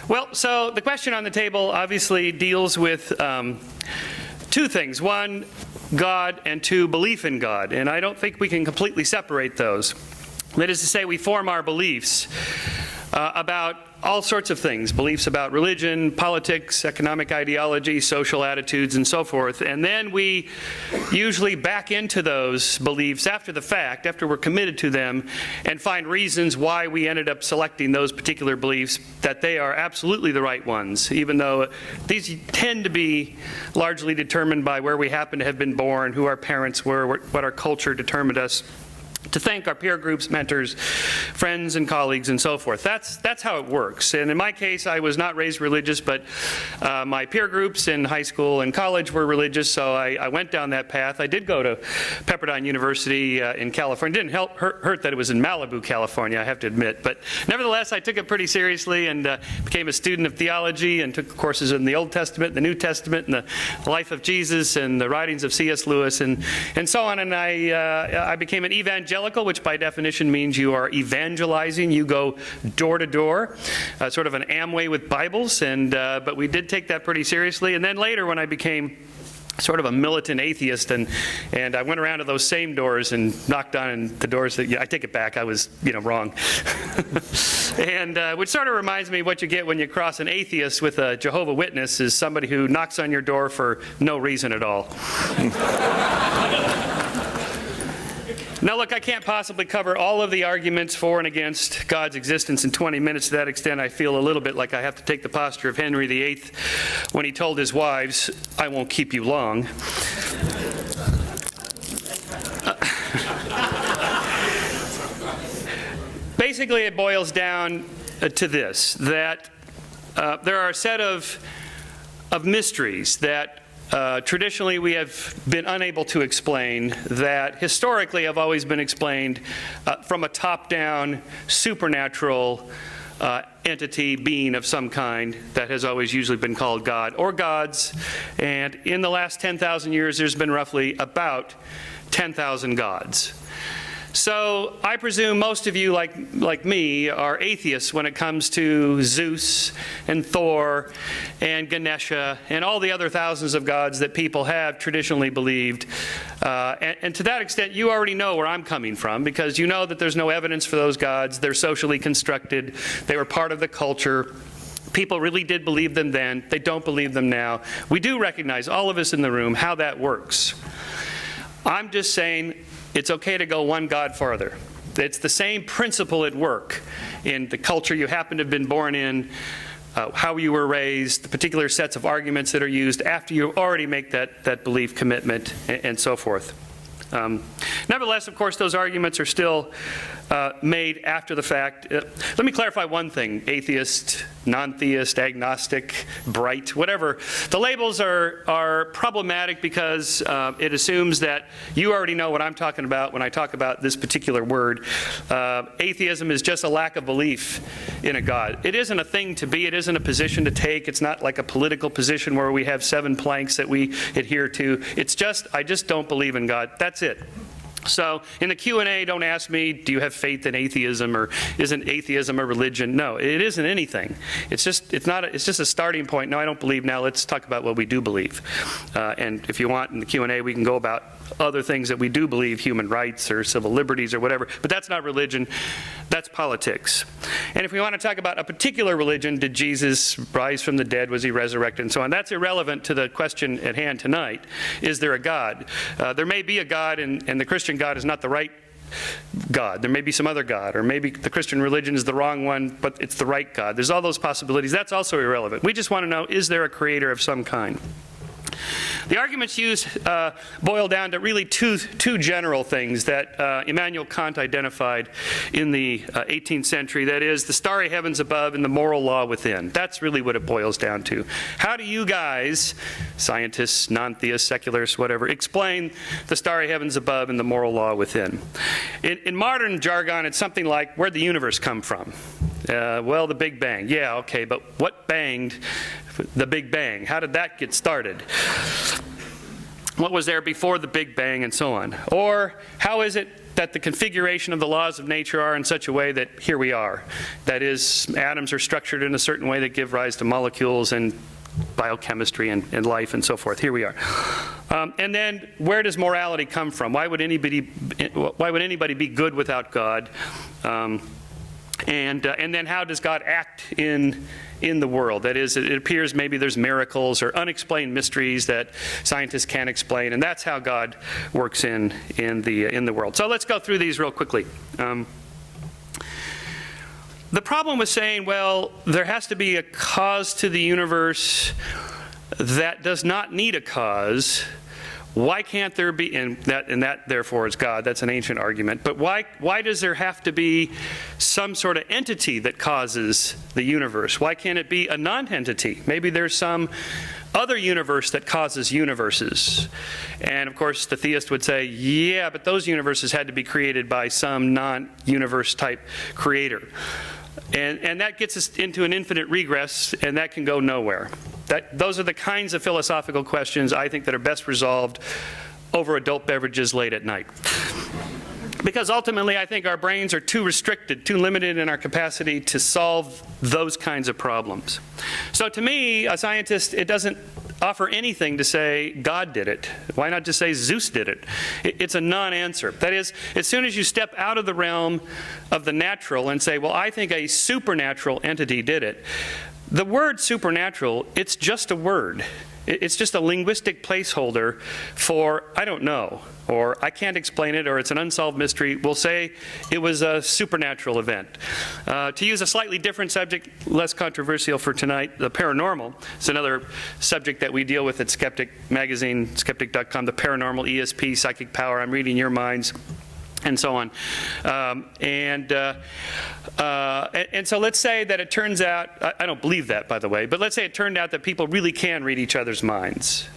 Well, so the question on the table obviously deals with two things. One, God, and two, belief in God. And I don't think we can completely separate those. That is to say, we form our beliefs about all sorts of things, beliefs about religion, politics, economic ideology, social attitudes, and so forth. And then we usually back into those beliefs after the fact, after we're committed to them, and find reasons why we ended up selecting those particular beliefs, that they are absolutely the right ones, even though these tend to be largely determined by where we happen to have been born, who our parents were, what our culture determined us to think, our peer groups, mentors, friends and colleagues, and so forth. That's how it works. And in my case, I was not raised religious, but my peer groups in high school and college were religious, so I went down that path. I did go to Pepperdine University in California. It didn't hurt that it was in Malibu, California, I have to admit. But nevertheless, I took it pretty seriously and became a student of theology and took courses in the Old Testament, the New Testament, and the life of Jesus, and the writings of C.S. Lewis, and so on. And I became an evangelical, which by definition means you are evangelizing. You go door to door, sort of an Amway with Bibles. But we did take that pretty seriously. And then later, when I became sort of a militant atheist, and I went around to those same doors and knocked on the doors that, I take it back, I was, wrong. And which sort of reminds me what you get when you cross an atheist with a Jehovah's Witness, is somebody who knocks on your door for no reason at all. Now, look, I can't possibly cover all of the arguments for and against God's existence in 20 minutes. To that extent, I feel a little bit like I have to take the posture of Henry VIII when he told his wives, "I won't keep you long." Basically, it boils down to this, that there are a set of mysteries that traditionally we have been unable to explain, that historically have always been explained from a top-down supernatural entity, being of some kind, that has always usually been called God or gods. And in the last 10,000 years, there's been roughly about 10,000 gods. So I presume most of you, like me, are atheists when it comes to Zeus and Thor and Ganesha and all the other thousands of gods that people have traditionally believed. And to that extent, you already know where I'm coming from, because you know that there's no evidence for those gods. They're socially constructed. They were part of the culture. People really did believe them then. They don't believe them now. We do recognize, all of us in the room, how that works. I'm just saying, it's okay to go one God farther. It's the same principle at work in the culture you happen to have been born in, how you were raised, the particular sets of arguments that are used after you already make that belief commitment, and so forth. Nevertheless, of course, those arguments are still made after the fact. Let me clarify one thing: atheist, non-theist, agnostic, bright, whatever. The labels are problematic because it assumes that you already know what I'm talking about when I talk about this particular word. Atheism is just a lack of belief in a God. It isn't a thing to be. It isn't a position to take. It's not like a political position where we have 7 planks that we adhere to. It's just, I just don't believe in God. That's it. So in the Q&A, don't ask me, do you have faith in atheism, or isn't atheism a religion? No, it isn't anything. It's just a starting point. No, I don't believe. Now let's talk about what we do believe. And if you want, in the Q&A, we can go about other things that we do believe, human rights or civil liberties or whatever, but that's not religion, that's politics. And if we want to talk about a particular religion, did Jesus rise from the dead, was he resurrected, and so on, that's irrelevant to the question at hand tonight. Is there a God? There may be a God, and the Christian God is not the right God. There may be some other God, or maybe the Christian religion is the wrong one, but it's the right God. There's all those possibilities. That's also irrelevant. We just want to know, is there a creator of some kind? The arguments used boil down to really two general things that Immanuel Kant identified in the 18th century. That is, the starry heavens above and the moral law within. That's really what it boils down to. How do you guys, scientists, non-theists, secularists, whatever, explain the starry heavens above and the moral law within? In modern jargon, it's something like, where'd the universe come from? Well, the Big Bang. Yeah, okay, but what banged the Big Bang? How did that get started? What was there before the Big Bang, and so on? Or how is it that the configuration of the laws of nature are in such a way that here we are. That is, atoms are structured in a certain way that give rise to molecules and biochemistry and life and so forth. Here we are. And then where does morality come from? Why would anybody be good without God? And then how does God act in the world? That is, it appears maybe there's miracles or unexplained mysteries that scientists can't explain, and that's how God works in the world. So let's go through these real quickly. The problem with saying, well, there has to be a cause to the universe that does not need a cause. Why can't there be, and that therefore is God, that's an ancient argument, but why does there have to be some sort of entity that causes the universe? Why can't it be a non-entity? Maybe there's some other universe that causes universes. And of course the theist would say, yeah, but those universes had to be created by some non-universe type creator. And that gets us into an infinite regress, and that can go nowhere. Those are the kinds of philosophical questions, I think, that are best resolved over adult beverages late at night. Because ultimately, I think our brains are too restricted, too limited in our capacity to solve those kinds of problems. So to me, a scientist, it doesn't offer anything to say God did it. Why not just say Zeus did it? It's a non-answer. That is, as soon as you step out of the realm of the natural and say, well, I think a supernatural entity did it, the word supernatural, it's just a word. It's just a linguistic placeholder for I don't know, or I can't explain it, or it's an unsolved mystery. We'll say it was a supernatural event. To use a slightly different subject, less controversial for tonight, the paranormal. It's another subject that we deal with at Skeptic Magazine, skeptic.com, the paranormal, ESP, psychic power, I'm reading your minds, and so on. And so let's say that it turns out, I don't believe that, by the way, but let's say it turned out that people really can read each other's minds.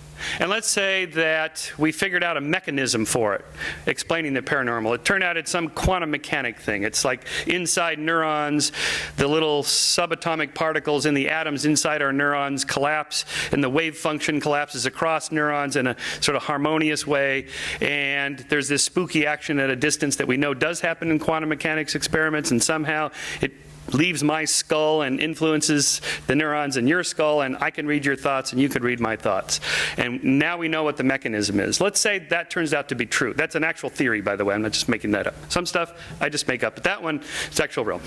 And let's say that we figured out a mechanism for it, explaining the paranormal. It turned out it's some quantum mechanic thing. It's like inside neurons, the little subatomic particles in the atoms inside our neurons collapse, and the wave function collapses across neurons in a sort of harmonious way. And there's this spooky action at a distance that we know does happen in quantum mechanics experiments, and somehow it leaves my skull and influences the neurons in your skull, and I can read your thoughts and you could read my thoughts. And now we know what the mechanism is. Let's say that turns out to be true. That's an actual theory, by the way. I'm not just making that up. Some stuff I just make up, but that one is actual real.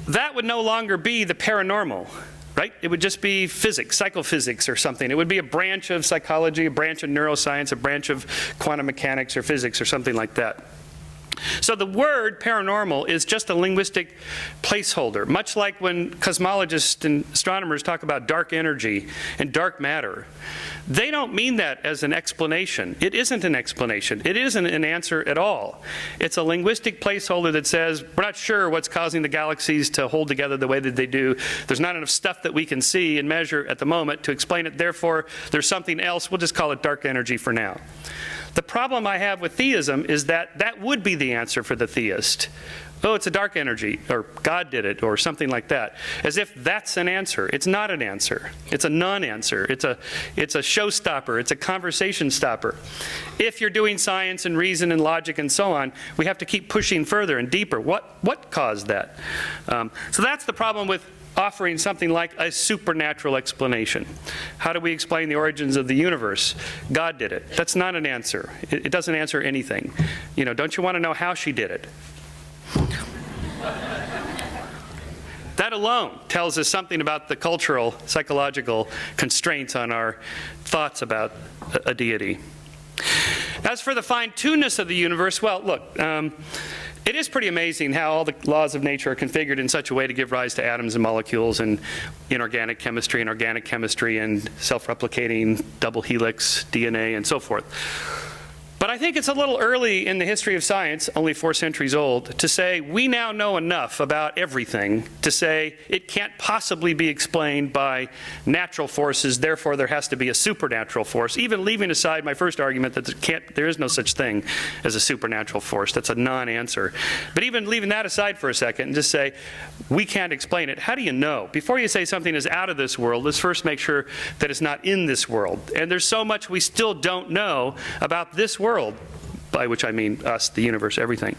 That would no longer be the paranormal, right? It would just be physics, psychophysics or something. It would be a branch of psychology, a branch of neuroscience, a branch of quantum mechanics or physics or something like that. So the word paranormal is just a linguistic placeholder, much like when cosmologists and astronomers talk about dark energy and dark matter. They don't mean that as an explanation. It isn't an explanation. It isn't an answer at all. It's a linguistic placeholder that says, we're not sure what's causing the galaxies to hold together the way that they do. There's not enough stuff that we can see and measure at the moment to explain it. Therefore, there's something else. We'll just call it dark energy for now. The problem I have with theism is that that would be the answer for the theist. Oh, it's a dark energy, or God did it, or something like that. As if that's an answer. It's not an answer. It's a non-answer. It's a showstopper. It's a conversation stopper. If you're doing science and reason and logic and so on, we have to keep pushing further and deeper. What caused that? So that's the problem with offering something like a supernatural explanation. How do we explain the origins of the universe? God did it. That's not an answer. It doesn't answer anything. You know, don't you want to know how she did it? That alone tells us something about the cultural, psychological constraints on our thoughts about a deity. As for the fine-tunedness of the universe, well, look, it is pretty amazing how all the laws of nature are configured in such a way to give rise to atoms and molecules and inorganic chemistry and organic chemistry and self-replicating double helix DNA and so forth. But I think it's a little early in the history of science, only 4 centuries old, to say we now know enough about everything to say it can't possibly be explained by natural forces, therefore there has to be a supernatural force, even leaving aside my first argument that there is no such thing as a supernatural force. That's a non-answer. But even leaving that aside for a second and just say we can't explain it, how do you know? Before you say something is out of this world, let's first make sure that it's not in this world. And there's so much we still don't know about this world. by which I mean us, the universe, everything.